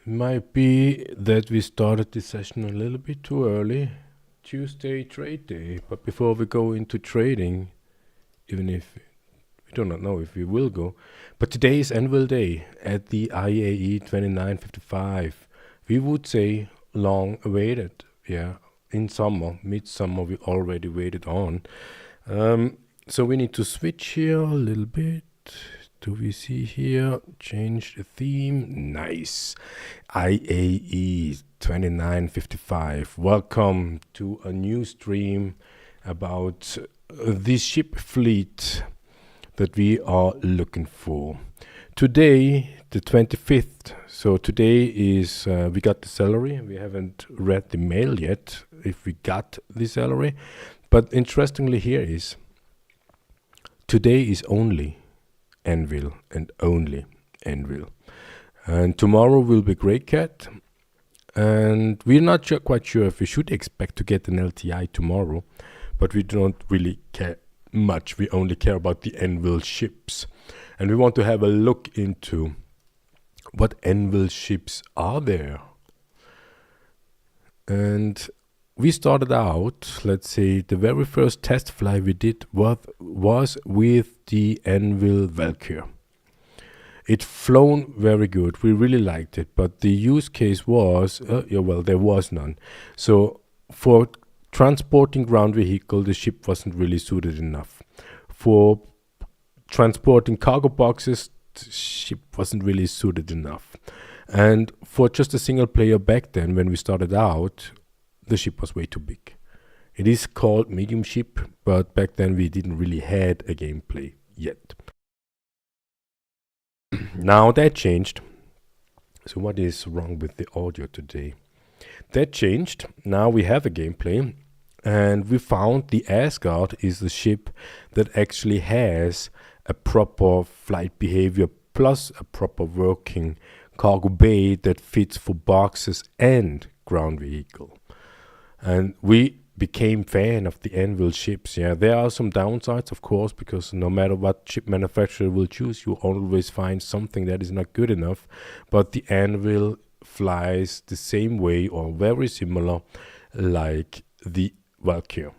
Might be that we started this session a little bit too early. Tuesday trade day. But before we go into trading, even if we do not know if we will go, but today is Anvil Day at the IAE 2955. We would say long awaited. Yeah, in summer, midsummer, we already waited on. So we need to switch here a little bit. Do we see here? Change the theme. Nice. IAE 2955. Welcome to a new stream about the ship fleet that we are looking for. Today, the 25th. So today is, we got the salary. We haven't read the mail yet if we got the salary. But interestingly here is, today is only Anvil and only Anvil. And tomorrow will be Grey Cat. And we're not quite sure if we should expect to get an LTI tomorrow, but we don't really care much. We only care about the Anvil ships. And we want to have a look into what Anvil ships are there. And we started out, let's say, the very first test fly we did was with the Anvil Valkyrie. It flown very good. We really liked it, but the use case was, well, there was none. So for transporting ground vehicle, the ship wasn't really suited enough. For transporting cargo boxes, the ship wasn't really suited enough. And for just a single player back then, when we started out, the ship was way too big. It is called medium ship, but back then we didn't really had a gameplay yet. Now that changed. So what is wrong with the audio today? That changed. Now we have a gameplay, and we found the Asgard is the ship that actually has a proper flight behavior plus a proper working cargo bay that fits for boxes and ground vehicle. And we became fan of the Anvil ships. Yeah, there are some downsides, of course, because no matter what ship manufacturer will choose, you always find something that is not good enough. But the Anvil flies the same way or very similar like the Valkyrie.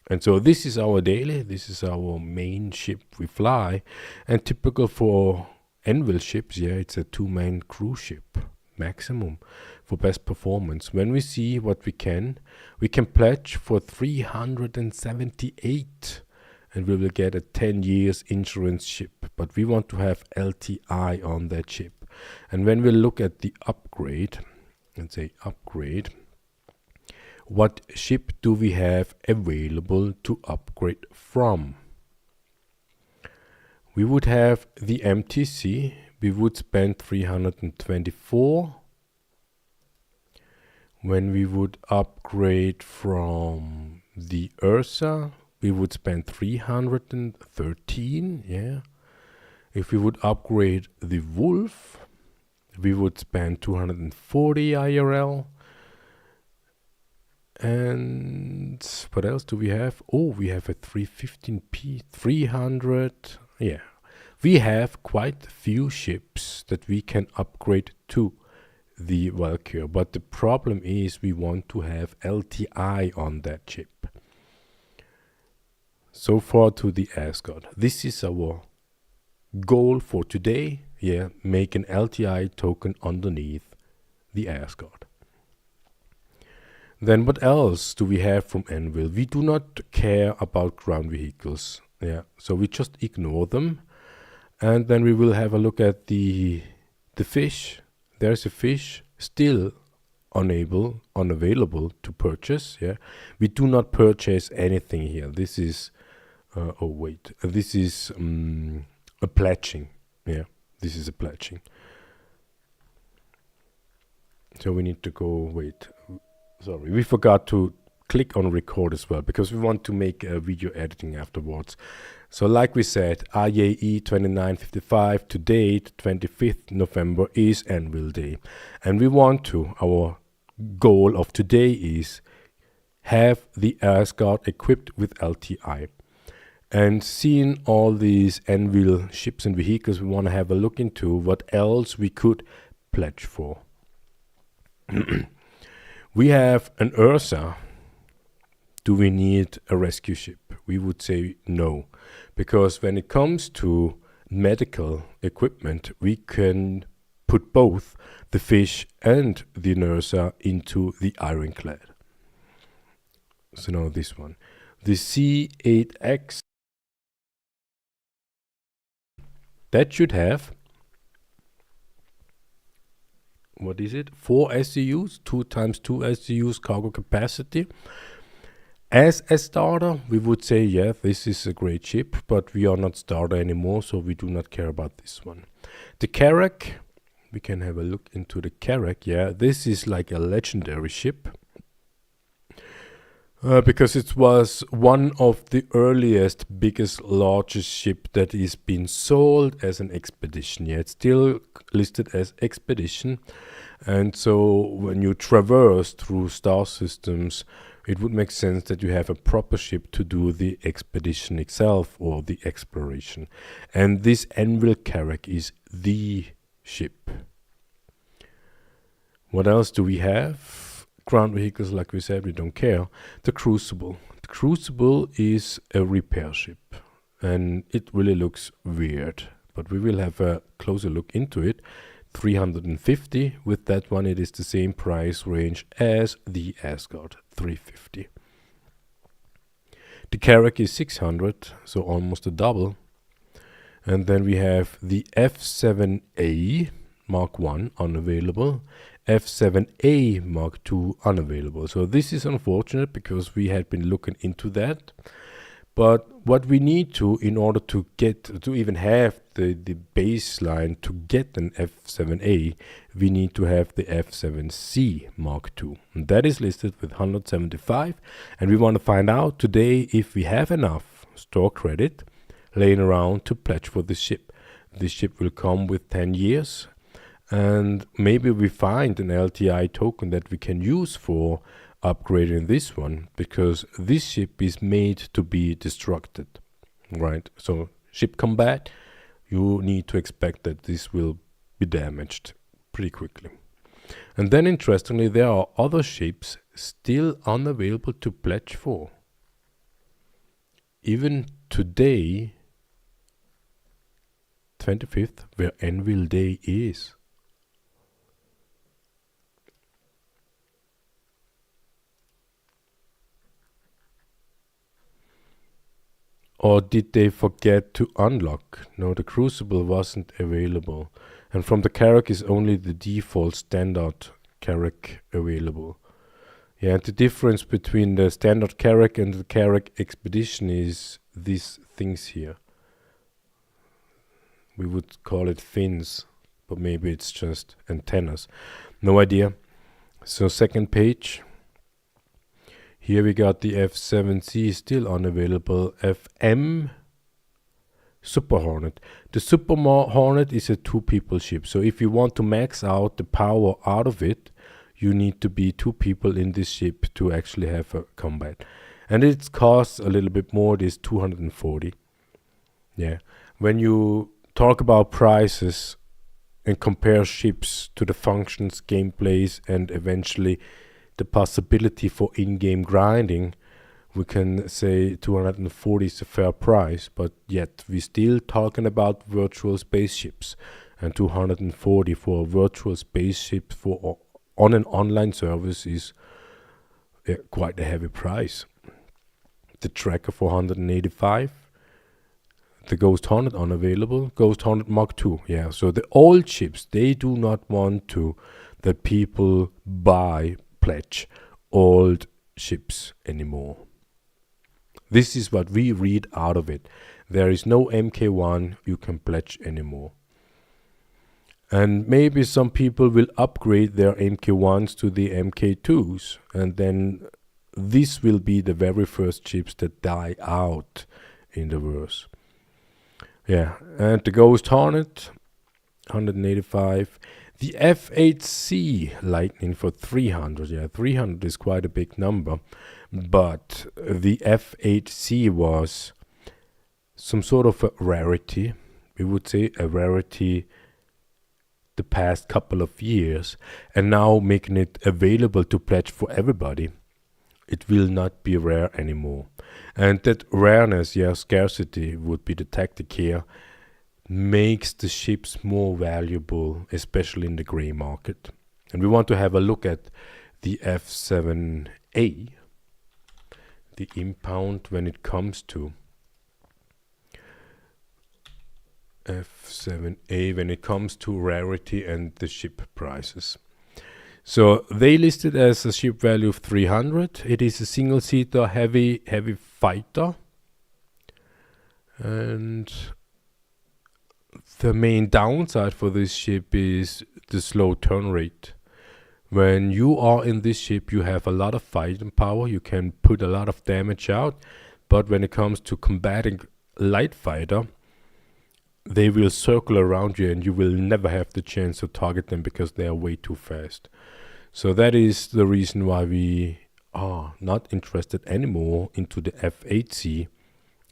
And so this is our daily, this is our main ship we fly. And typical for Anvil ships, yeah, it's a two-man cruise ship maximum for best performance. When we see what we can pledge for 378 and we will get a 10 years insurance ship, but we want to have LTI on that ship. And when we look at the upgrade, let's say upgrade, what ship do we have available to upgrade from? We would have the MTC. We would spend 324. When we would upgrade from the Ursa, we would spend 313. Yeah. If we would upgrade the Wolf, we would spend 240 IRL. And what else do we have? Oh, we have a 315p, 300. Yeah. We have quite a few ships that we can upgrade to the Valkyrie, but the problem is we want to have LTI on that ship. So far to the Asgard. This is our goal for today. Yeah, make an LTI token underneath the Asgard. Then what else do we have from Anvil? We do not care about ground vehicles. Yeah, so we just ignore them. And then we will have a look at the fish. There's a fish still unavailable to purchase. Yeah, we do not purchase anything here. This is this is a pledging. Yeah, this is a pledging. So we need to go. Sorry, we forgot to click on record as well because we want to make a video editing afterwards. So like we said, IAE 2955 today, 25th November, is Anvil Day. And we want to, our goal of today is have the Asgard equipped with LTI. And seeing all these Anvil ships and vehicles, we want to have a look into what else we could pledge for. We have an Ursa. Do we need a rescue ship? We would say no, because when it comes to medical equipment, we can put both the fish and the Ursa into the ironclad. So now this one, the C8X, that should have, what is it, 4 SCUs, 2 times 2 SCUs cargo capacity. As a starter, we would say, yeah, this is a great ship, but we are not starter anymore, so we do not care about this one. The Carrack, we can have a look into the Carrack. Yeah, this is like a legendary ship. Because it was one of the earliest, biggest, largest ship that is being sold as an expedition. Yeah, it's still listed as expedition. And so when you traverse through star systems, it would make sense that you have a proper ship to do the expedition itself or the exploration. And this Anvil Carrack is the ship. What else do we have? Ground vehicles, like we said, we don't care. The Crucible. The Crucible is a repair ship, and it really looks weird, but we will have a closer look into it. 350. With that one, it is the same price range as the Asgard, 350. The Carrack is 600, so almost a double. And then we have the F7A Mark 1 unavailable, F7A Mark II unavailable. So this is unfortunate because we had been looking into that. But what we need to, in order to get, to even have the baseline to get an F7A, we need to have the F7C Mark II. And that is listed with 175. And we want to find out today if we have enough store credit laying around to pledge for this ship. This ship will come with 10 years. And maybe we find an LTI token that we can use for upgrading this one, because this ship is made to be destructed, right? So ship combat, you need to expect that this will be damaged pretty quickly. And then interestingly, there are other ships still unavailable to pledge for. Even today, 25th, where Anvil Day is. Or did they forget to unlock? No, the Crucible wasn't available. And from the Carrack is only the default standard Carrack available. Yeah, the difference between the standard Carrack and the Carrack Expedition is these things here. We would call it fins, but maybe it's just antennas. No idea. So second page. Here we got the F7C still unavailable. FM Super Hornet. The Super Hornet is a 2-people ship. So if you want to max out the power out of it, you need to be 2 people in this ship to actually have a combat. And it costs a little bit more. It is 240. Yeah. When you talk about prices and compare ships to the functions, gameplays, and eventually the possibility for in-game grinding, we can say 240 is a fair price, but yet we're still talking about virtual spaceships, and 240 for a virtual spaceship for on an online service is quite a heavy price. The Tracker for 185, the Ghost Hornet unavailable, Ghost Hornet Mark II. Yeah, so the old ships, they do not want to that people pledge old ships anymore. This is what we read out of it. There is no MK1 you can pledge anymore. And maybe some people will upgrade their MK1s to the MK2s, and then this will be the very first ships that die out in the verse. Yeah, and the Ghost Hornet 185. The F8C Lightning for 300. Yeah, 300 is quite a big number. But the F8C was some sort of a rarity. We would say a rarity. The the past couple of years, and now making it available to pledge for everybody, it will not be rare anymore. And that rareness, scarcity would be the tactic here, makes the ships more valuable, especially in the gray market. And we want to have a look at the F7A, the impound when it comes to F7A, when it comes to rarity and the ship prices. So they listed as a ship value of 300. It is a single-seater heavy fighter, and the main downside for this ship is the slow turn rate. When you are in this ship, you have a lot of fighting power, you can put a lot of damage out, but when it comes to combating light fighter, they will circle around you and you will never have the chance to target them because they are way too fast. So that is the reason why we are not interested anymore into the F8C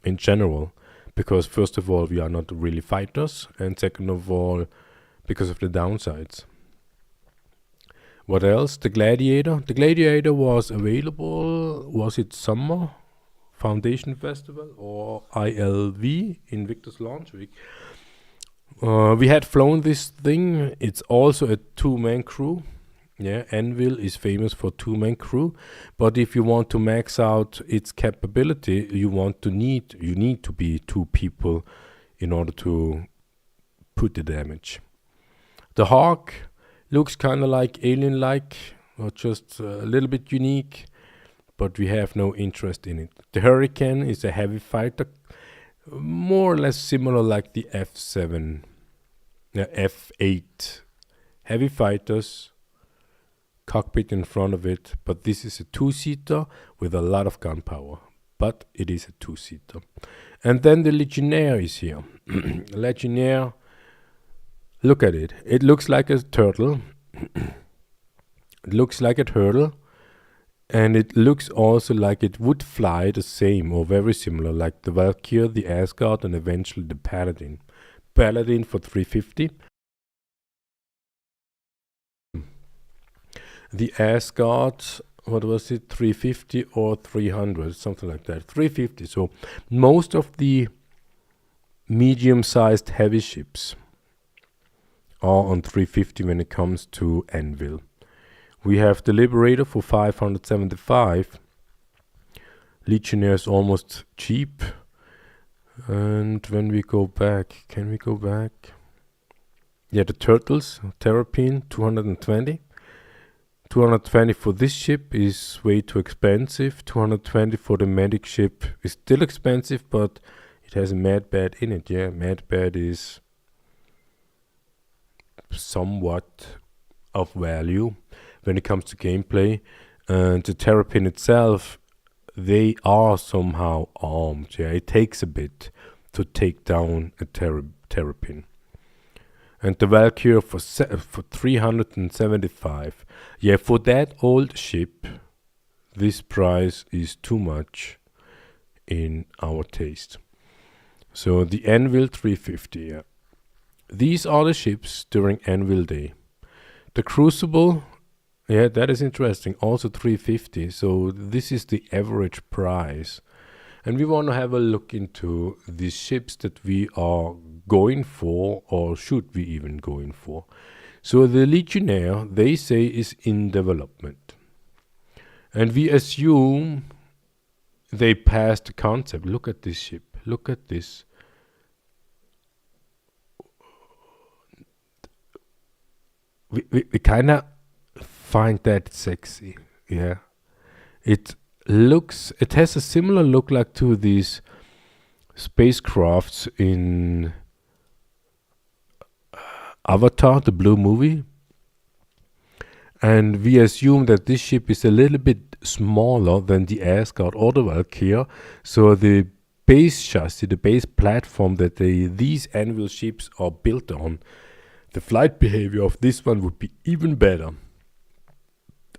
in general, because first of all we are not really fighters, and second of all because of the downsides. What else? The Gladiator. The Gladiator was available, was it summer Foundation Festival or ILV, Invictus Launch Week. We had flown this thing. It's also a two-man crew. Yeah, Anvil is famous for two-man crew, but if you want to max out its capability, you need to be two people in order to put the damage. The Hawk looks kind of like alien-like, or just a little bit unique, but we have no interest in it. The Hurricane is a heavy fighter, more or less similar like the F7, F8. Heavy fighters, cockpit in front of it, but this is a two-seater with a lot of gunpowder, but it is a two-seater. And then the Legionnaire is here. Legionnaire, look at it. It looks like a turtle. It looks like a turtle, and it looks also like it would fly the same or very similar, like the Valkyrie, the Asgard, and eventually the Paladin. Paladin for 350. The Asgard, what was it, 350 or 300, something like that, 350. So most of the medium-sized heavy ships are on 350 when it comes to Anvil. We have the Liberator for 575. Legionnaire is almost cheap. And when we go back, can we go back? Yeah, the Turtles, Terrapin, 220. 220 for this ship is way too expensive. 220 for the medic ship is still expensive, but it has a Mad Bat in it. Yeah, Mad Bat is somewhat of value when it comes to gameplay. And the Terrapin itself, they are somehow armed. Yeah, it takes a bit to take down a Terrapin. And the Valkyrie for 375. Yeah, for that old ship, this price is too much in our taste. So the Anvil 350. Yeah. These are the ships during Anvil Day. The Crucible, yeah, that is interesting. Also 350. So this is the average price. And we want to have a look into the ships that we are going for, or should we even going for. So the Legionnaire, they say, is in development. And we assume they passed the concept. Look at this ship. Look at this. We kind of find that sexy. Yeah. It has a similar look like to these spacecrafts in Avatar, the blue movie. And we assume that this ship is a little bit smaller than the Asgard or the Valkyrie. So the base chassis, the base platform that these Anvil ships are built on, the flight behavior of this one would be even better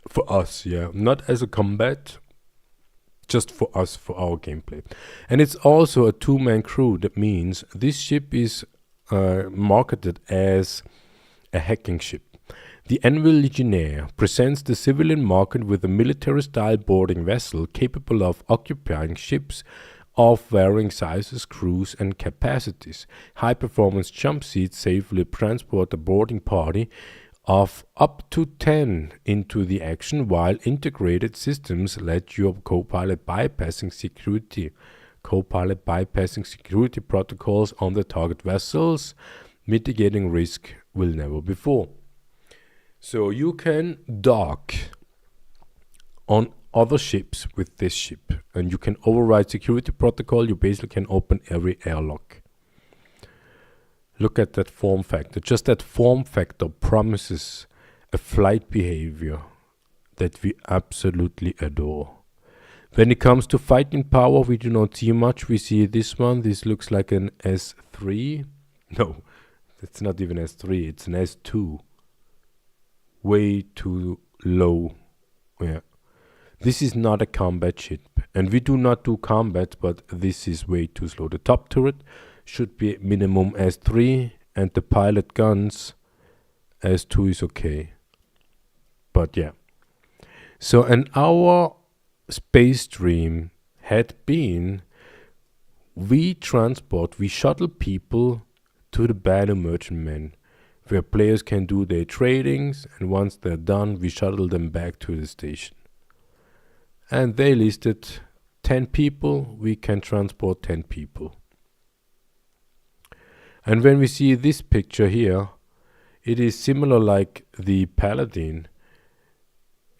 for us. Yeah, not as a combat, just for us, for our gameplay. And it's also a two-man crew. That means this ship is marketed as a hacking ship. The Anvil Legionnaire presents the civilian market with a military-style boarding vessel capable of occupying ships of varying sizes, crews, and capacities. High-performance jump seats safely transport a boarding party of up to 10 into the action, while integrated systems let your co-pilot bypassing security protocols on the target vessels, mitigating risk will never before. So you can dock on other ships with this ship, and you can override security protocol. You basically can open every airlock. Look at that form factor. Just that form factor promises a flight behavior that we absolutely adore. When it comes to fighting power, we do not see much. We see this one. This looks like an S3. No, it's not even S3. It's an S2. Way too low. Yeah. This is not a combat ship. And we do not do combat, but this is way too slow. The top turret should be minimum S3, and the pilot guns S2 is okay. But yeah. So our space dream had been we shuttle people to the Battle Merchantman, where players can do their tradings, and once they're done, we shuttle them back to the station. And they listed 10 people, we can transport 10 people. And when we see this picture here, it is similar like the Paladin.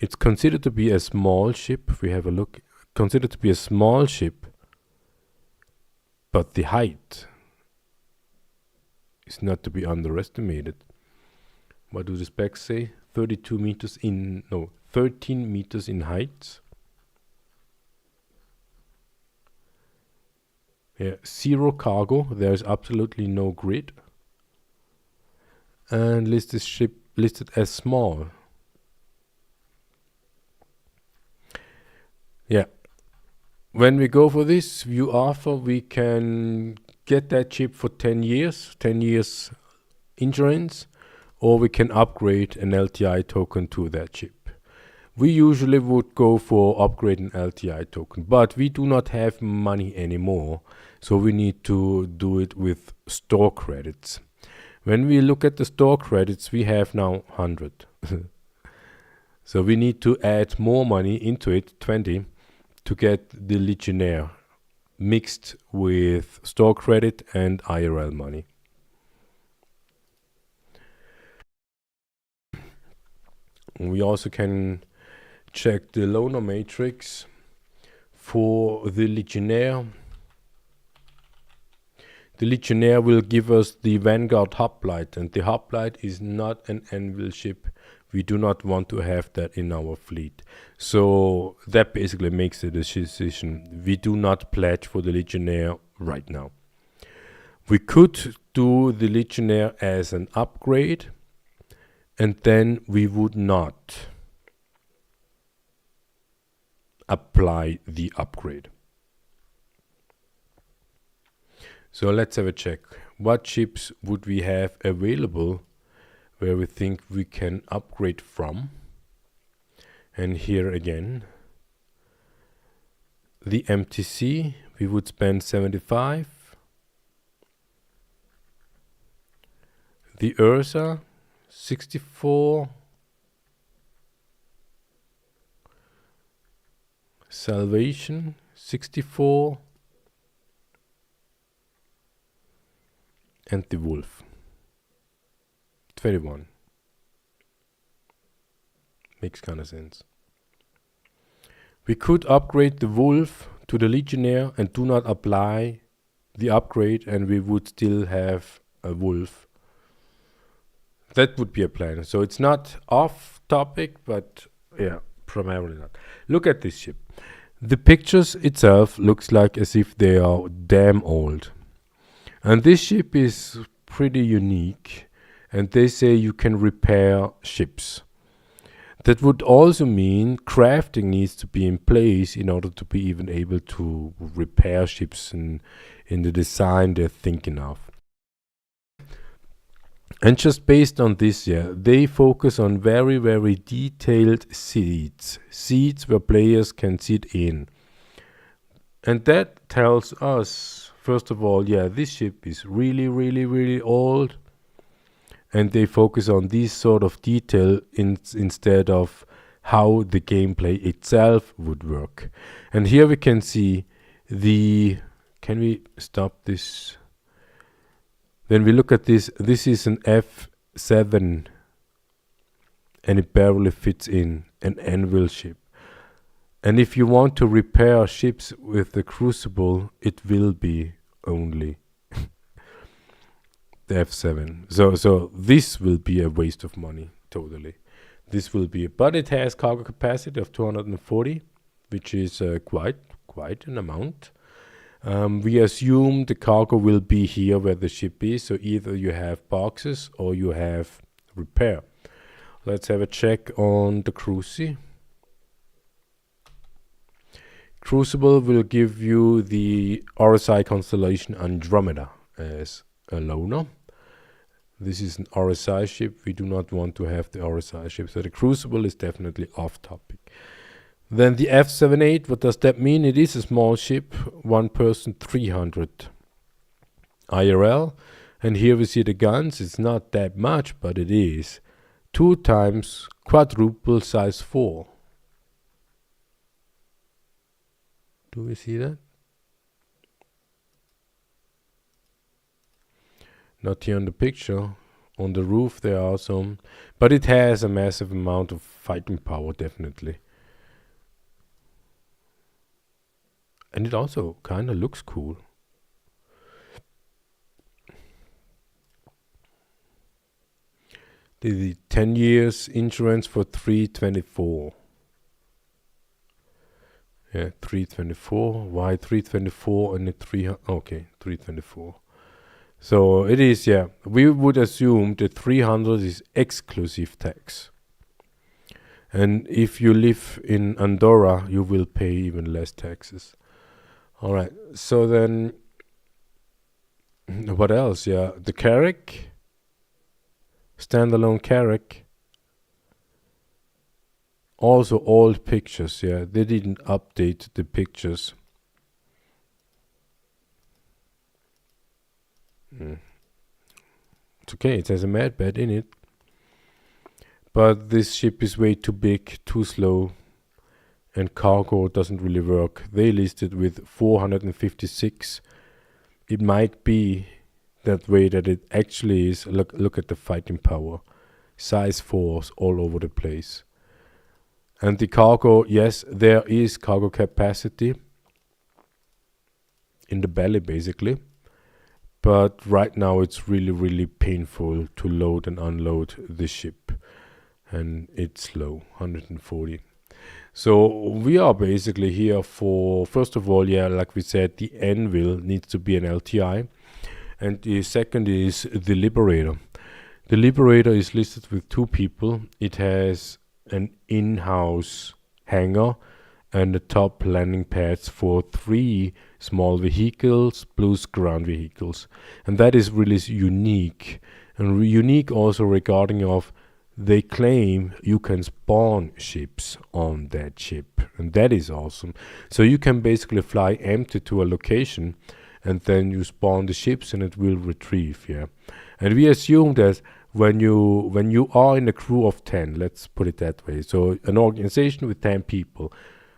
It's considered to be a small ship. If we have a look, considered to be a small ship, but the height is not to be underestimated. What do the specs say? 13 meters in height. Yeah, 0 cargo. There is absolutely no grid. And ship listed as small. Yeah. When we go for this view offer, we can get that ship for 10 years insurance, or we can upgrade an LTI token to that ship. We usually would go for upgrading LTI token, but we do not have money anymore, so we need to do it with store credits. When we look at the store credits, we have now 100. So we need to add more money into it, 20, to get the Legionnaire mixed with store credit and IRL money. We also can check the loaner matrix for the Legionnaire. The Legionnaire will give us the Vanguard Hobolite, and the Hobolite is not an Anvil ship. We do not want to have that in our fleet. So that basically makes the decision. We do not pledge for the Legionnaire right now. We could do the Legionnaire as an upgrade, and then we would not apply the upgrade. So let's have a check. What ships would we have available where we think we can upgrade from? And here again, the MTC, we would spend 75. The Ursa, 64. Salvation, 64. And the Wolf, 21. Makes kind of sense. We could upgrade the Wolf to the Legionnaire and do not apply the upgrade, and we would still have a Wolf. That would be a plan. So it's not off topic, but yeah, primarily not. Look at this ship. The pictures itself looks like as if they are damn old. And this ship is pretty unique, and they say you can repair ships. That would also mean crafting needs to be in place in order to be even able to repair ships in the design they're thinking of. And just based on this, they focus on very, very detailed seats where players can sit in. And that tells us, first of all, this ship is really, really, really old. And they focus on this sort of detail instead of how the gameplay itself would work. And here we can see can we stop this? When we look at this is an F7 and it barely fits in an Anvil ship. And if you want to repair ships with the Crucible, it will be only the F7. So this will be a waste of money, totally. This will be, but it has cargo capacity of 240, which is quite an amount. We assume the cargo will be here where the ship is, so either you have boxes or you have repair. Let's have a check on the Cruci. Crucible will give you the RSI constellation Andromeda as a loaner. This is an RSI ship. We do not want to have the RSI ship, so the Crucible is definitely off topic. Then the F78, what does that mean? It is a small ship, one person, 300 IRL. And here we see the guns. It's not that much, but it is 2 times quadruple size 4. Do we see that? Not here on the picture. On the roof there are some, but it has a massive amount of fighting power, definitely. And it also kind of looks cool. The 10 years insurance for 324. Yeah, 324. Why 324 and the 300? Okay, 324. So it is, we would assume the 300 is exclusive tax. And if you live in Andorra, you will pay even less taxes. All right, so then what else? The Carrack, standalone Carrack. Also old pictures, they didn't update the pictures. It's okay, it has a mad bed in it. But this ship is way too big, too slow, and cargo doesn't really work. They listed with 456. It might be that way that it actually is. Look at the fighting power. Size 4s all over the place. And the cargo, yes, there is cargo capacity in the belly basically. But right now it's really, really painful to load and unload the ship. And it's slow, 140. So we are basically here for, first of all, like we said, the Anvil needs to be an LTI. And the second is the Liberator. The Liberator is listed with 2 people. It has an in-house hangar and the top landing pads for 3 small vehicles plus ground vehicles. And that is really unique. And unique also regarding of they claim you can spawn ships on that ship, and that is awesome. So you can basically fly empty to a location and then you spawn the ships and it will retrieve. And we assume that when you are in a crew of 10, let's put it that way, so an organization with 10 people,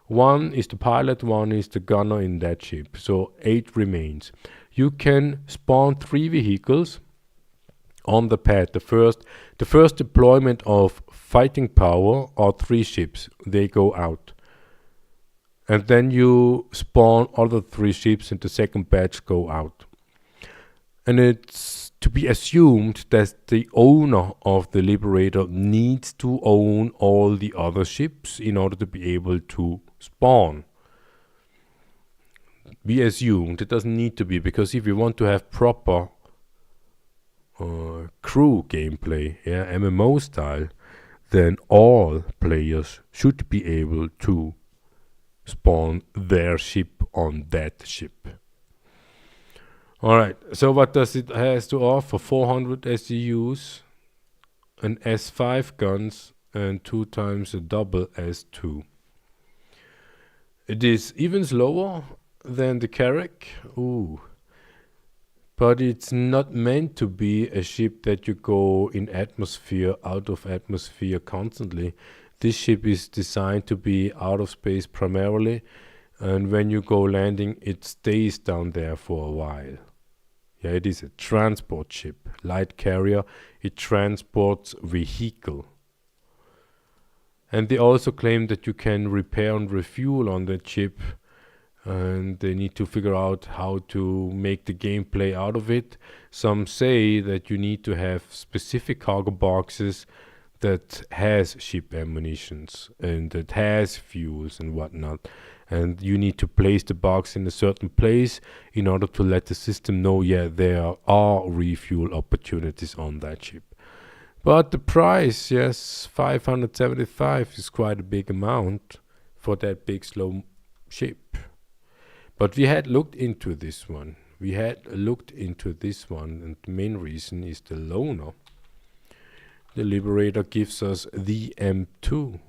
1 is the pilot, 1 is the gunner in that ship, so 8 remains. You can spawn 3 vehicles on the pad. The first deployment of fighting power are 3 ships. They go out. And then you spawn other 3 ships and the second batch go out. And it's to be assumed that the owner of the Liberator needs to own all the other ships in order to be able to spawn. We assumed it doesn't need to be, because if you want to have proper crew gameplay, MMO style, then all players should be able to spawn their ship on that ship. Alright, so what does it has to offer? 400 SEUs, an S5 guns, and 2 times a double S2. It is even slower than the Carrack. Ooh. But it's not meant to be a ship that you go in atmosphere, out of atmosphere constantly. This ship is designed to be out of space primarily, and when you go landing, it stays down there for a while. Yeah, it is a transport ship, light carrier. It transports vehicle. And they also claim that you can repair and refuel on the ship, and they need to figure out how to make the gameplay out of it. Some say that you need to have specific cargo boxes that has ship ammunitions and that has fuels and whatnot, and you need to place the box in a certain place in order to let the system know, yeah, there are refuel opportunities on that ship. But the price, yes, 575 is quite a big amount for that big slow ship. But we had looked into this one. And the main reason is the loaner. The Liberator gives us the M2.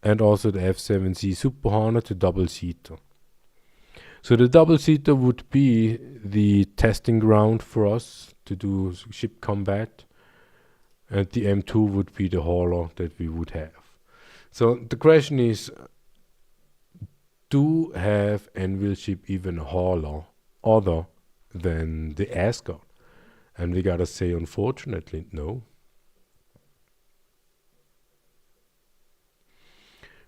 And also the F7C Super Hornet, the double-seater. So the double-seater would be the testing ground for us to do ship combat. And the M2 would be the hauler that we would have. So the question is, do have Anvil ship even a hauler other than the Asgard? And we gotta say, unfortunately, no.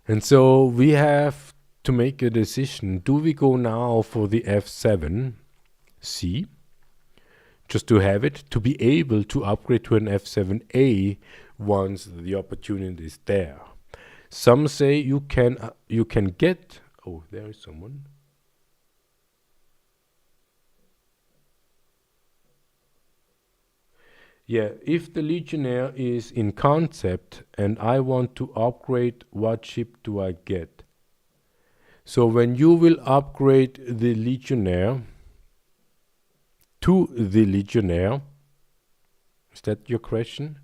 And so we have to make a decision. Do we go now for the F7C, just to have it, to be able to upgrade to an F7A once the opportunity is there? Some say you can get... Oh, there is someone. Yeah, if the Legionnaire is in concept and I want to upgrade, what ship do I get? So when you will upgrade the Legionnaire to the Legionnaire, is that your question?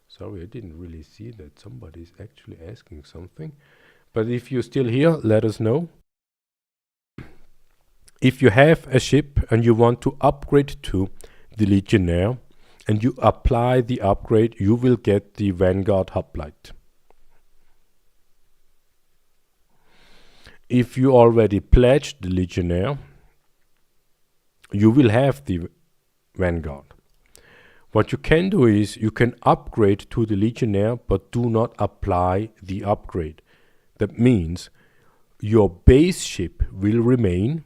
Sorry, I didn't really see that somebody's actually asking something. But if you're still here, let us know. If you have a ship and you want to upgrade to the Legionnaire and you apply the upgrade, you will get the Vanguard Hobolite. If you already pledged the Legionnaire, you will have the Vanguard. What you can do is you can upgrade to the Legionnaire but do not apply the upgrade. That means your base ship will remain.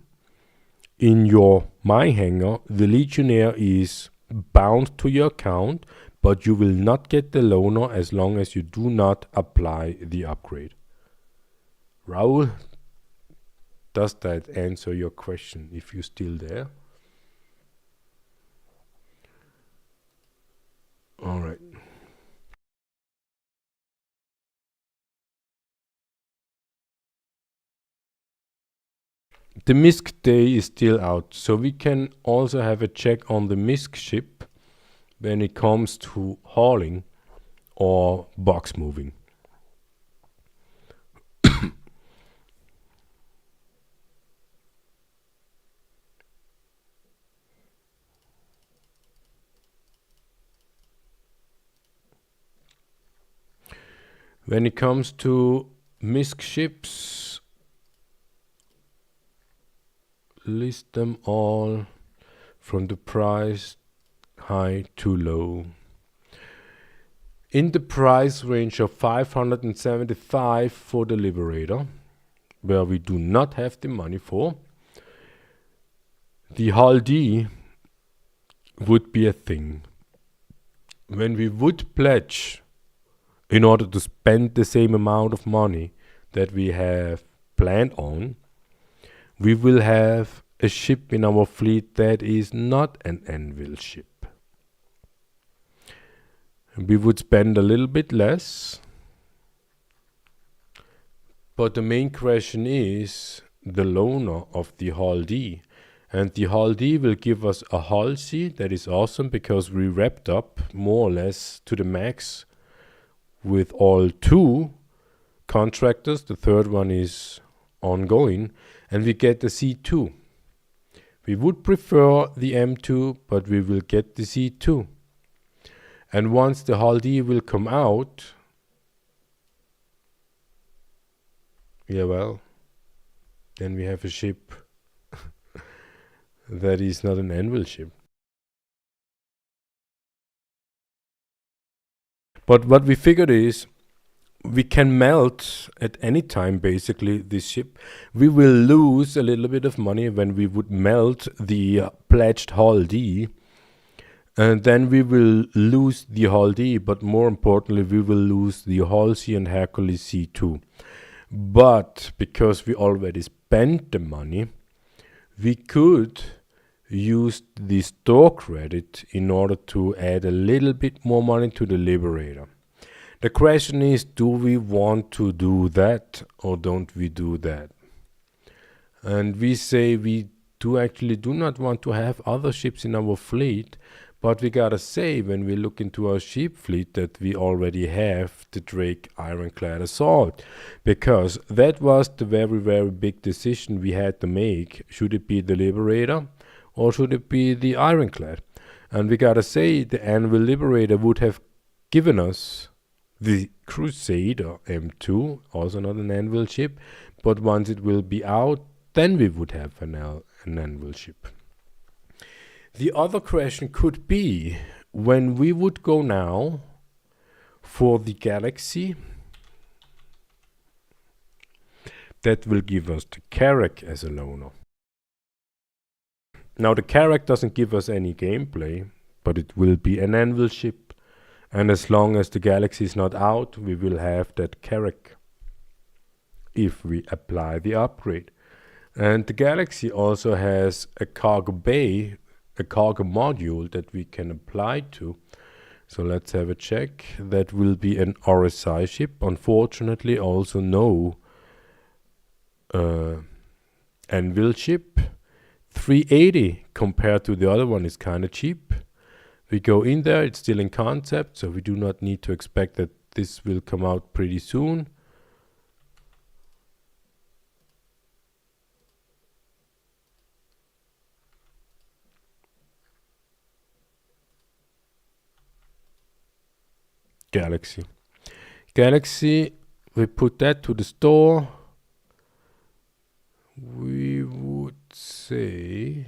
In your My Hangar, the Legionnaire is bound to your account, but you will not get the loaner as long as you do not apply the upgrade. Raoul, does that answer your question, if you're still there? All right. The MISC day is still out, so we can also have a check on the MISC ship when it comes to hauling or box moving. When it comes to MISC ships, list them all from the price high to low. In the price range of 575 for the Liberator, where we do not have the money for, the Hull D would be a thing. When we would pledge in order to spend the same amount of money that we have planned on, we will have a ship in our fleet that is not an Anvil ship. We would spend a little bit less, but the main question is, the loaner of the hull D. And the hull D will give us a hull C. That is awesome because we wrapped up more or less to the max with all 2 contractors. The third one is ongoing, and we get the C2. We would prefer the M2, but we will get the C2. And once the hull D will come out, yeah, well, then we have a ship that is not an Anvil ship. But what we figured is we can melt at any time basically this ship. We will lose a little bit of money when we would melt the pledged hull D, and then we will lose the hull D, but more importantly we will lose the hull C and Hercules C2. But because we already spent the money, we could use the store credit in order to add a little bit more money to the Liberator. The question is, do we want to do that or don't we do that? And we say we actually do not want to have other ships in our fleet, but we gotta say when we look into our ship fleet that we already have the Drake Ironclad Assault, because that was the very, very big decision we had to make. Should it be the Liberator or should it be the Ironclad? And we gotta say the Anvil Liberator would have given us the Crusader M2, also not an Anvil ship, but once it will be out, then we would have an Anvil ship. The other question could be, when we would go now for the Galaxy, that will give us the Carrack as a loaner. Now the Carrack doesn't give us any gameplay, but it will be an Anvil ship, and as long as the Galaxy is not out, we will have that Carrack if we apply the upgrade. And the Galaxy also has a cargo bay, a cargo module that we can apply to. So let's have a check. That will be an RSI ship. Unfortunately also no Anvil ship. 380 compared to the other one is kind of cheap. We go in there, it's still in concept, so we do not need to expect that this will come out pretty soon. Galaxy, we put that to the store. We would say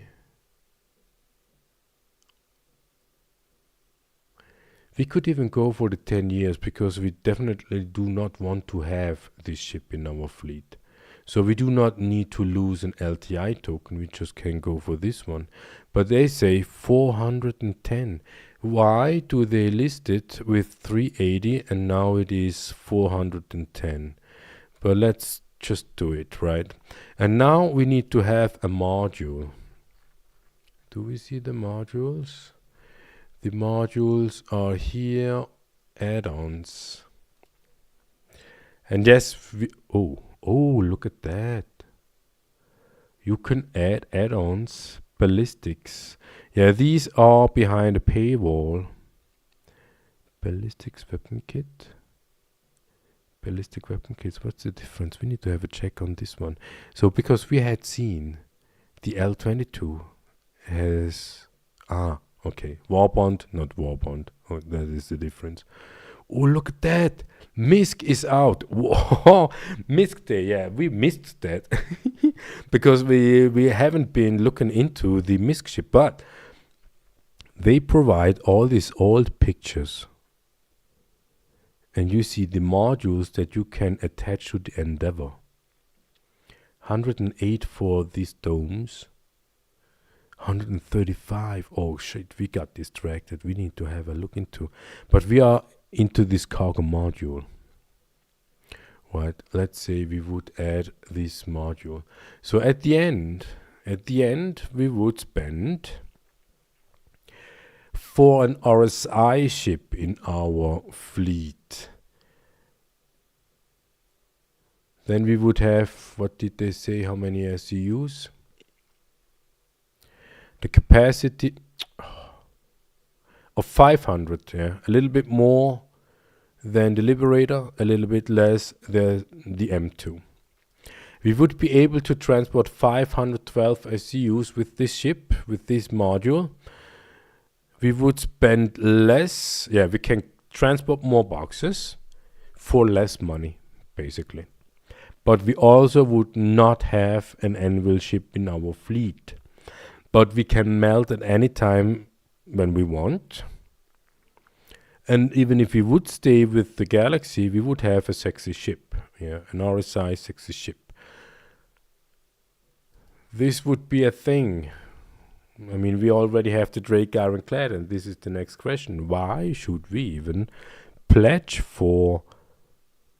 we could even go for the 10 years, because we definitely do not want to have this ship in our fleet. So we do not need to lose an LTI token, we just can go for this one. But they say 410. Why do they list it with 380 and now it is 410? But let's just do it, right? And now we need to have a module. Do we see the modules? The modules are here, add-ons. And yes, oh, look at that. You can add add-ons, ballistics. Yeah, these are behind a paywall. Ballistics weapon kit. Ballistic weapon kits, what's the difference? We need to have a check on this one. So because we had seen the L22 has, okay, Warbond, not Warbond. Oh, that is the difference. Oh, look at that. MISC is out. Whoa, MISC Day, yeah, we missed that. Because we haven't been looking into the MISC ship, but they provide all these old pictures. And you see the modules that you can attach to the Endeavor. 108 for these domes. 135. Oh shit, we got distracted. We need to have a look into. But we are into this cargo module. Right, let's say we would add this module. So at the end we would spend for an RSI ship in our fleet Then we would have, what did they say, how many SCUs? The capacity of 500, yeah, a little bit more than the Liberator, a little bit less than the M2. We would be able to transport 512 SCUs with this ship, with this module. We would spend less, yeah, we can transport more boxes for less money, basically. But we also would not have an Anvil ship in our fleet. But we can melt at any time when we want. And even if we would stay with the Galaxy, we would have a sexy ship, yeah, an RSI sexy ship. This would be a thing. I mean, we already have the Drake Ironclad, and this is the next question. Why should we even pledge for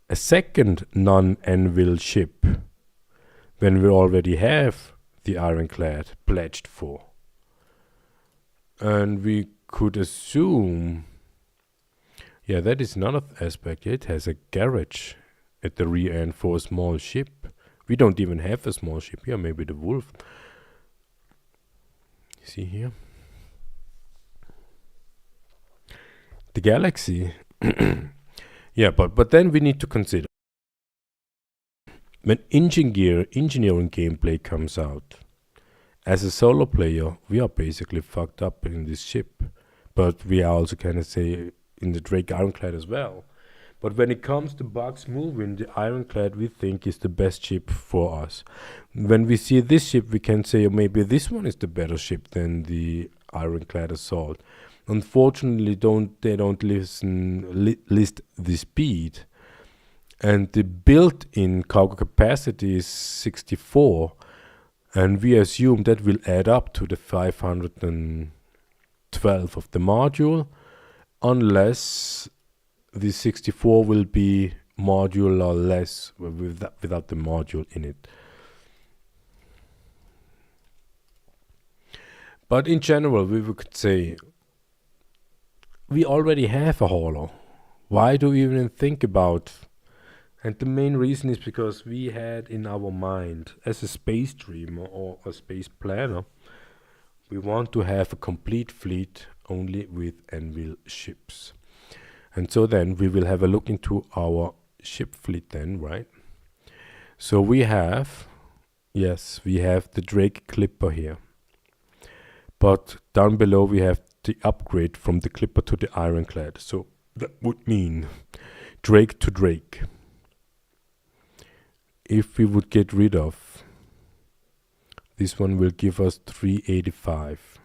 a second non-Anvil ship when we already have the Ironclad pledged for? And we could assume, yeah, that is another aspect. It has a garage at the rear end for a small ship. We don't even have a small ship here, maybe the Wolf. See here? The Galaxy. Yeah, but then we need to consider when engineering gameplay comes out. As a solo player, we are basically fucked up in this ship. But we are also kind of say in the Drake Ironclad as well. But when it comes to box moving, the Ironclad we think is the best ship for us. When we see this ship, we can say, oh, maybe this one is the better ship than the Ironclad Assault. Unfortunately, they don't list the speed. And the built-in cargo capacity is 64. And we assume that will add up to the 512 of the module, unless the 64 will be modular less without the module in it. But in general, we could say we already have a hauler. Why do we even think about? And the main reason is because we had in our mind, as a space dreamer or a space planner, we want to have a complete fleet only with Anvil ships. And so then we will have a look into our ship fleet then, right? So we have, yes, we have the Drake Clipper here. But down below we have the upgrade from the Clipper to the Ironclad. So that would mean Drake to Drake. If we would get rid of, this one will give us 385.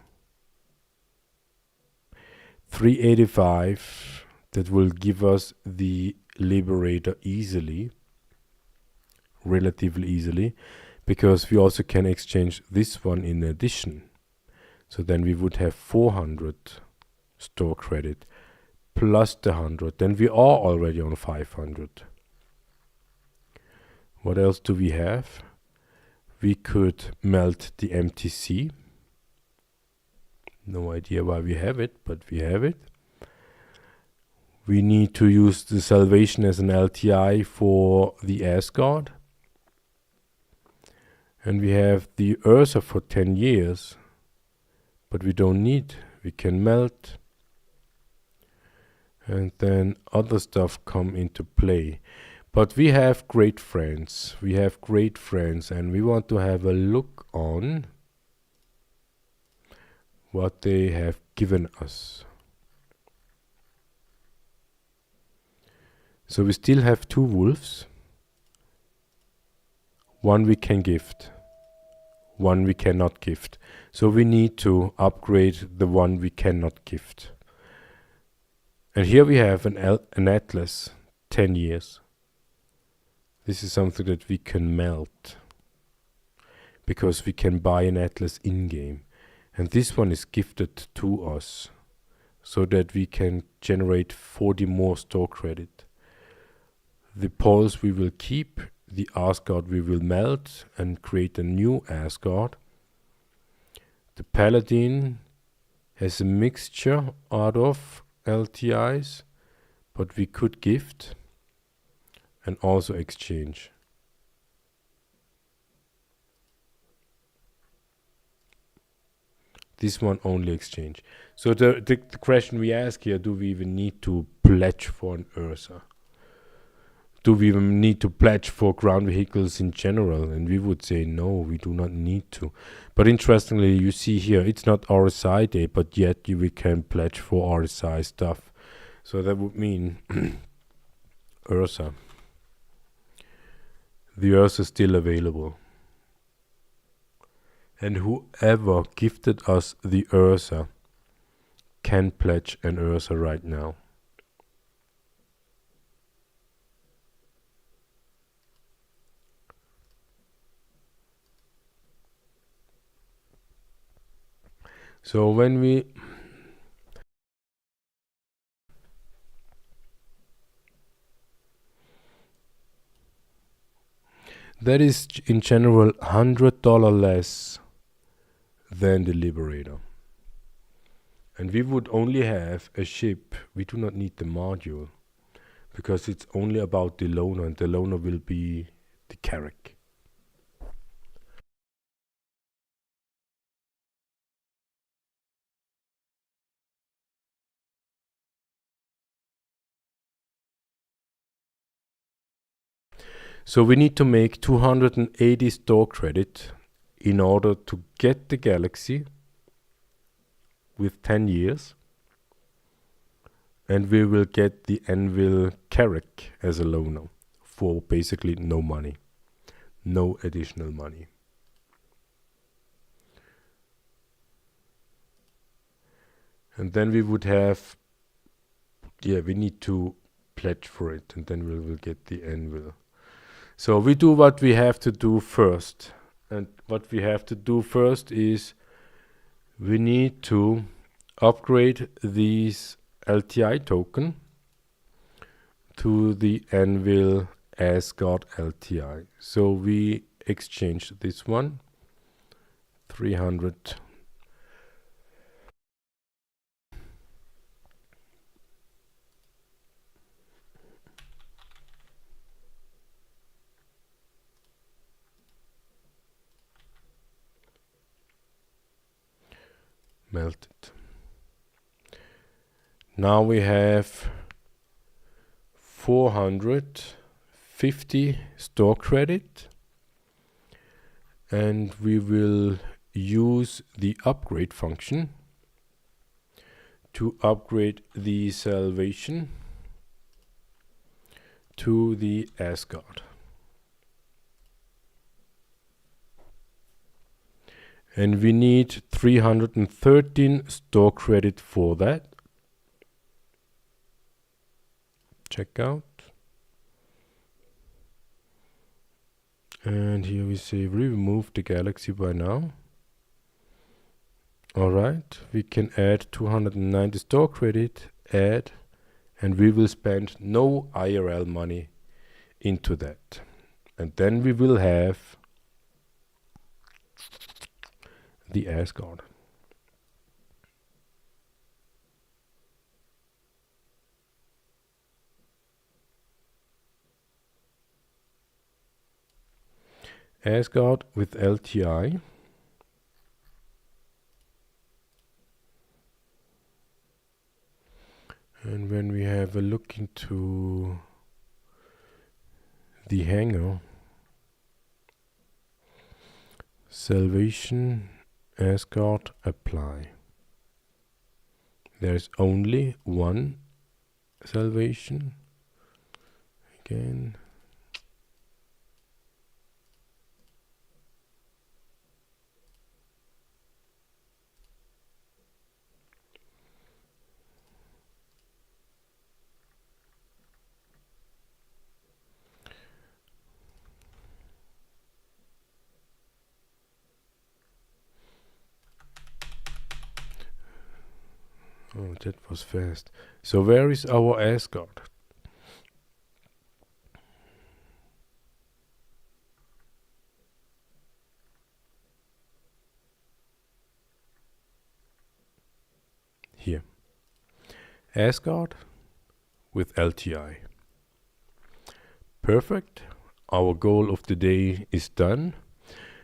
385. That will give us the Liberator easily, relatively easily, because we also can exchange this one in addition. So then we would have 400 store credit plus the 100. Then we are already on 500. What else do we have? We could melt the MTC. No idea why we have it, but we have it. We need to use the Salvation as an LTI for the Asgard. And we have the Ursa for 10 years. But we don't need, we can melt. And then other stuff come into play. But we have great friends. We have great friends, and we want to have a look on what they have given us. So we still have 2 wolves. One we can gift. One we cannot gift. So we need to upgrade the one we cannot gift. And here we have an Atlas, 10 years. This is something that we can melt, because we can buy an Atlas in-game. And this one is gifted to us, so that we can generate 40 more store credit. The Pulse we will keep, the Asgard we will melt and create a new Asgard. The Paladin has a mixture out of LTIs, but we could gift and also exchange. This one only exchange. So the question we ask here, do we even need to pledge for an URSA? Do we even need to pledge for ground vehicles in general? And we would say no, we do not need to. But interestingly, you see here, it's not RSI day, but yet we can pledge for RSI stuff. So that would mean URSA. The URSA is still available. And whoever gifted us the URSA can pledge an URSA right now. So when we that is in general $100 less than the Liberator. And we would only have a ship, we do not need the module, because it's only about the loaner, and the loaner will be the Carrack. So we need to make 280 store credit in order to get the Galaxy with 10 years. And we will get the Anvil Carrack as a loaner for basically no money. No additional money. And then we would have, we need to pledge for it, and then we will get the Anvil. So we do what we have to do first. And what we have to do first is we need to upgrade these LTI token to the Anvil Asgard LTI. So we exchange this one, 300. Melted. Now we have 450 store credit, and we will use the upgrade function to upgrade the Salvation to the Asgard. And we need 313 store credit for that. Check out. And here we say remove the Galaxy by now. Alright, we can add 290 store credit, add, and we will spend no IRL money into that. And then we will have the Asgard. Asgard with LTI. And when we have a look into the hangar, Salvation, Asgard, apply. There is only one Salvation. Again. Oh, that was fast. So where is our Asgard? Here. Asgard with LTI. Perfect. Our goal of the day is done.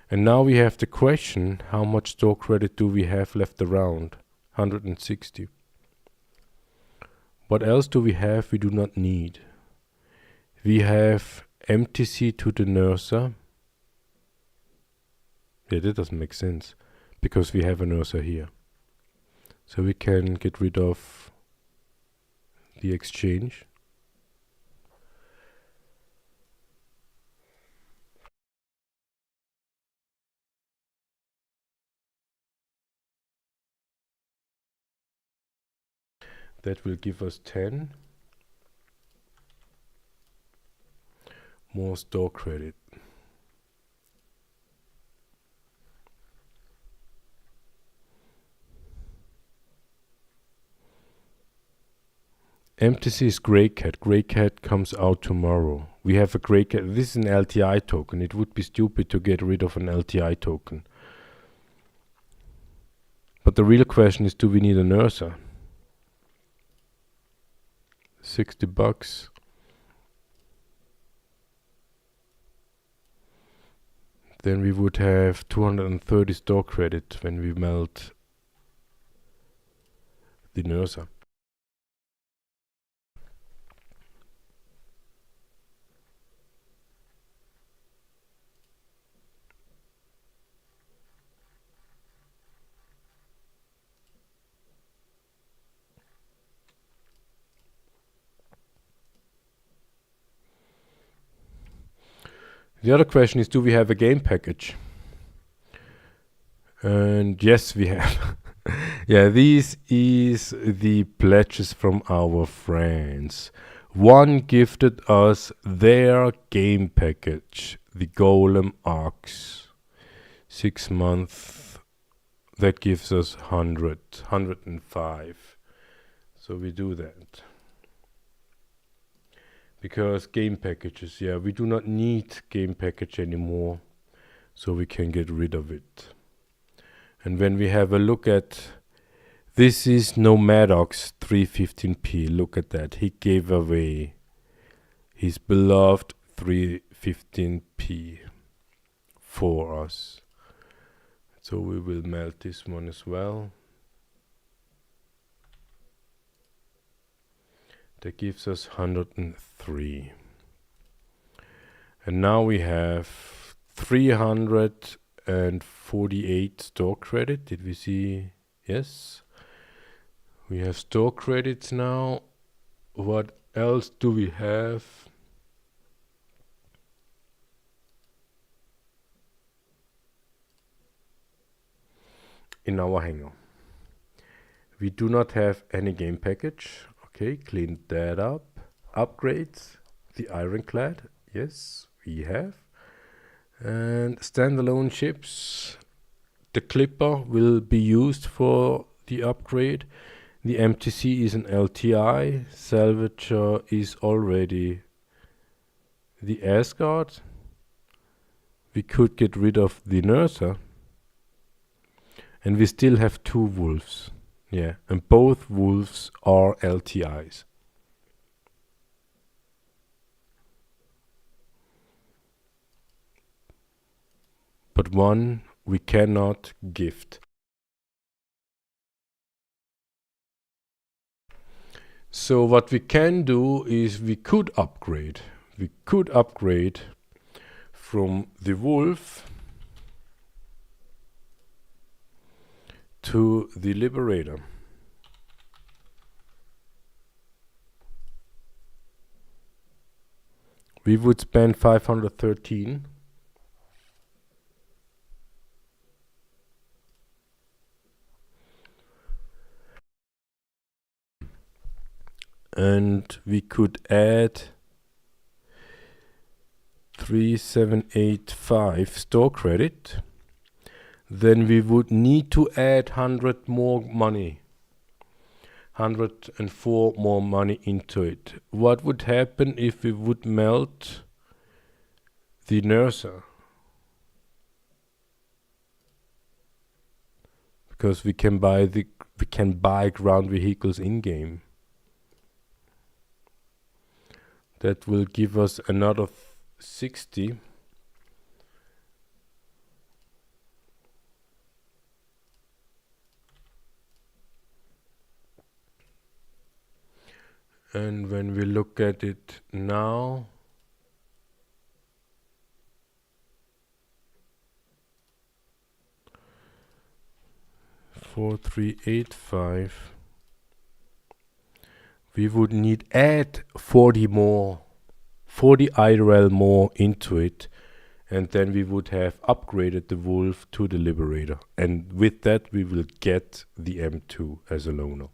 And now we have the question, how much store credit do we have left around? 160. What else do we have we do not need? We have MTC to the NERSA. Yeah, that doesn't make sense, because we have a NERSA here. So we can get rid of the exchange. That will give us 10 more store credit. MTC is Grey Cat. Grey Cat comes out tomorrow. We have a Grey Cat. This is an LTI token. It would be stupid to get rid of an LTI token. But the real question is, do we need a NERSA? 60 bucks. Then we would have 230 store credit when we melt the NERSA. The other question is, do we have a game package? And yes, we have. Yeah, this is the pledges from our friends. One gifted us their game package, the Golem Ox. 6 months. That gives us 105. So we do that. Because game packages, yeah, we do not need game package anymore, so we can get rid of it. And when we have a look at, this is Nomadox 315p, look at that, he gave away his beloved 315p for us. So we will melt this one as well. That gives us 103. And now we have 348 store credit. Did we see? Yes. We have store credits now. What else do we have? In our hangar. We do not have any game package. Okay, clean that up. Upgrades, the Ironclad, yes, we have. And standalone ships, the Clipper will be used for the upgrade. The MTC is an LTI. Salvager is already the Asgard. We could get rid of the NERSA. And we still have 2 wolves. Yeah, and both wolves are LTIs. But one we cannot gift. So what we can do is we could upgrade. We could upgrade from the wolf to the Liberator. We would spend 513. And we could add 3785 store credit. Then we would need to add 100 more money. 104 more money into it. What would happen if we would melt the NERSA? Because we can buy ground vehicles in game. That will give us another 60. And when we look at it now, $4,385, we would need add 40 IRL more into it, and then we would have upgraded the Wolf to the Liberator, and with that we will get the M2 as a loaner.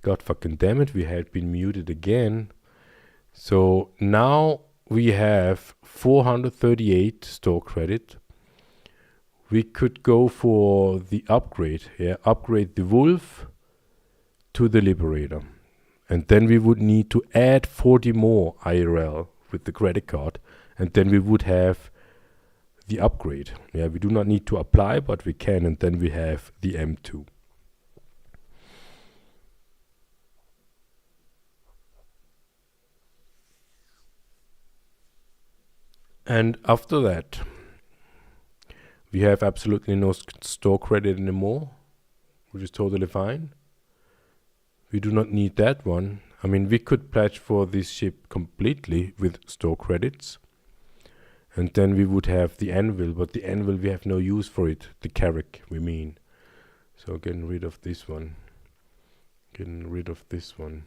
God fucking damn it, we had been muted again. So now we have 438 store credit. We could go for the upgrade, upgrade the Wolf to the Liberator. And then we would need to add 40 more IRL with the credit card. And then we would have the upgrade. Yeah, we do not need to apply, but we can. And then we have the M2. And after that, we have absolutely no store credit anymore, which is totally fine. We do not need that one. I mean, we could pledge for this ship completely with store credits. And then we would have the Anvil, but the Anvil, we have no use for it. The Carrack, we mean. So getting rid of this one. Getting rid of this one.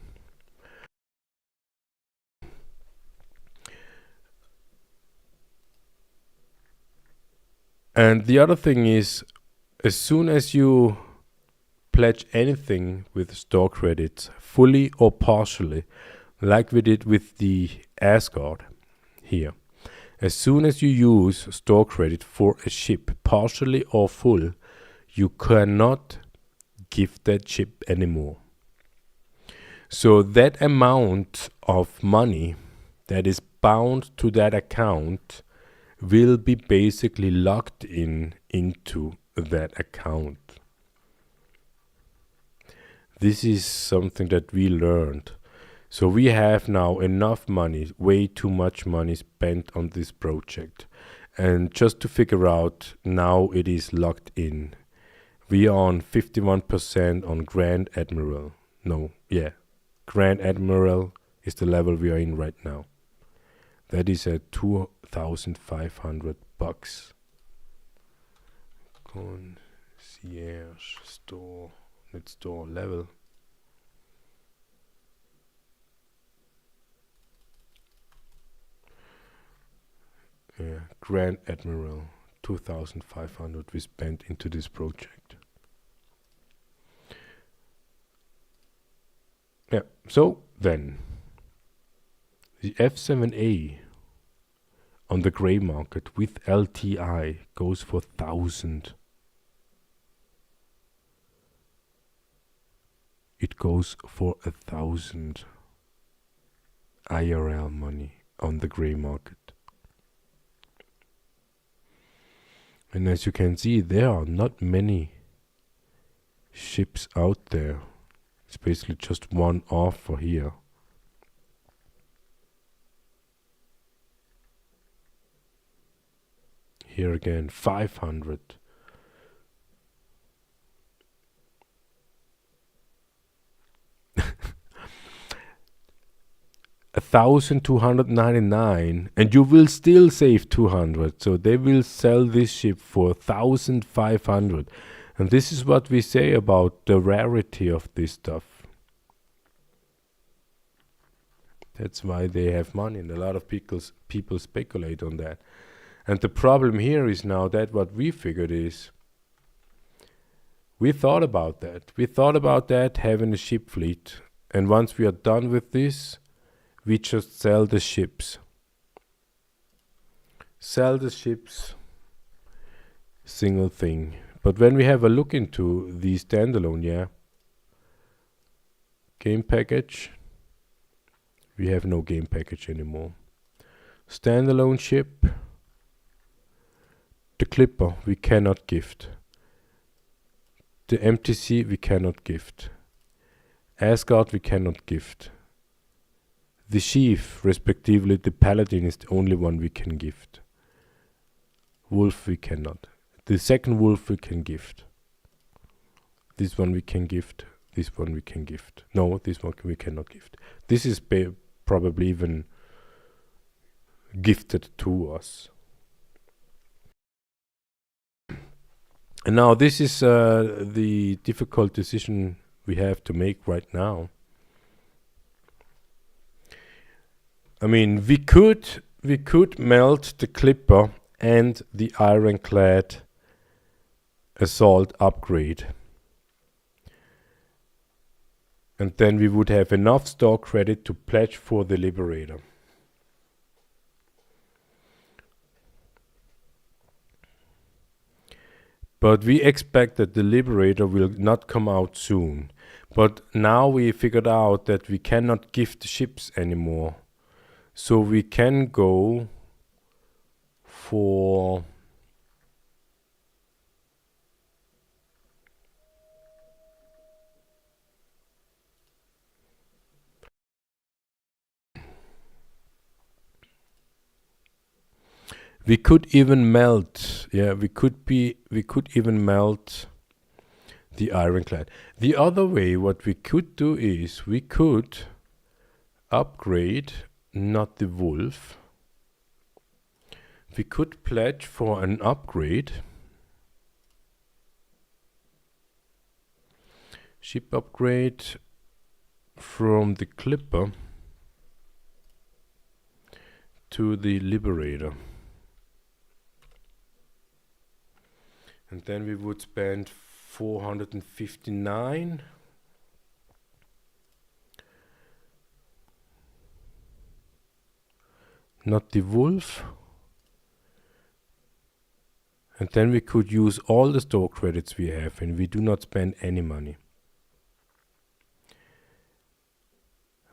And the other thing is, as soon as you pledge anything with store credits, fully or partially, like we did with the Asgard here, as soon as you use store credit for a ship, partially or full, you cannot give that ship anymore. So that amount of money that is bound to that account will be basically locked into that account. This is something that we learned. So we have now enough money, way too much money spent on this project. And just to figure out, now it is locked in. We are on 51% on Grand Admiral. Grand Admiral is the level we are in right now. That is at $2,500. Concierge store, net store level. Yeah, Grand Admiral, 2,500 we spent into this project. Yeah, so then the F7A on the grey market with LTI goes for 1,000. It goes for 1,000 IRL money on the grey market. And as you can see, there are not many ships out there. It's basically just one offer here. Here again, 500. 1,299, and you will still save 200. So they will sell this chip for 1,500, and this is what we say about the rarity of this stuff. That's why they have money, and a lot of people speculate on that. And the problem here is now that what we figured is, we thought about that. We thought about that, having a ship fleet. And once we are done with this, we just sell the ships. Sell the ships, single thing. But when we have a look into the standalone, yeah, game package, we have no game package anymore. Standalone ship, the Clipper we cannot gift. The MTC we cannot gift. Asgard we cannot gift. The Chief, respectively the Paladin, is the only one we can gift. Wolf we cannot. The second Wolf we can gift. This one we can gift. This one we can gift. No, this one we cannot gift. This is probably even gifted to us. And now this is the difficult decision we have to make right now. I mean, we could melt the Clipper and the Ironclad Assault upgrade. And then we would have enough store credit to pledge for the Liberator. But we expect that the Liberator will not come out soon. But now we figured out that we cannot gift ships anymore. So we can go for we could even melt, yeah, we could even melt the Ironclad. The other way, what we could do is we could upgrade not the Wolf. We could pledge for an upgrade. Ship upgrade from the Clipper to the Liberator. And then we would spend 459. Not the Wolf. And then we could use all the store credits we have, and we do not spend any money.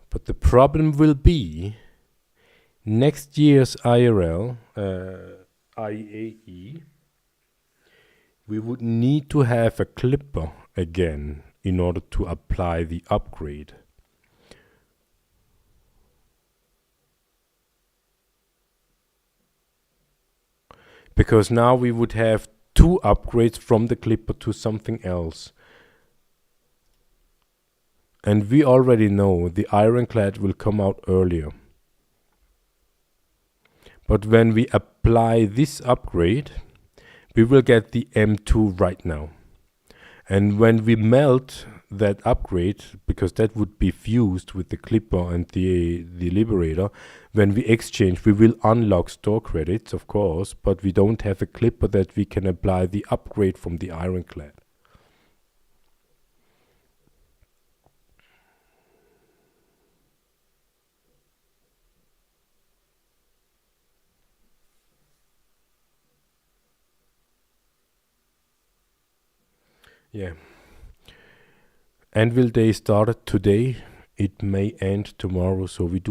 But the problem will be next year's IRL, IAE, we would need to have a Clipper again in order to apply the upgrade. Because now we would have two upgrades from the Clipper to something else. And we already know the Ironclad will come out earlier. But when we apply this upgrade, we will get the M2 right now. And when we melt that upgrade, because that would be fused with the Clipper and the Liberator, when we exchange, we will unlock store credits, of course, but we don't have a Clipper that we can apply the upgrade from the Ironclad. Yeah. Anvil Day started today. It may end tomorrow, so we do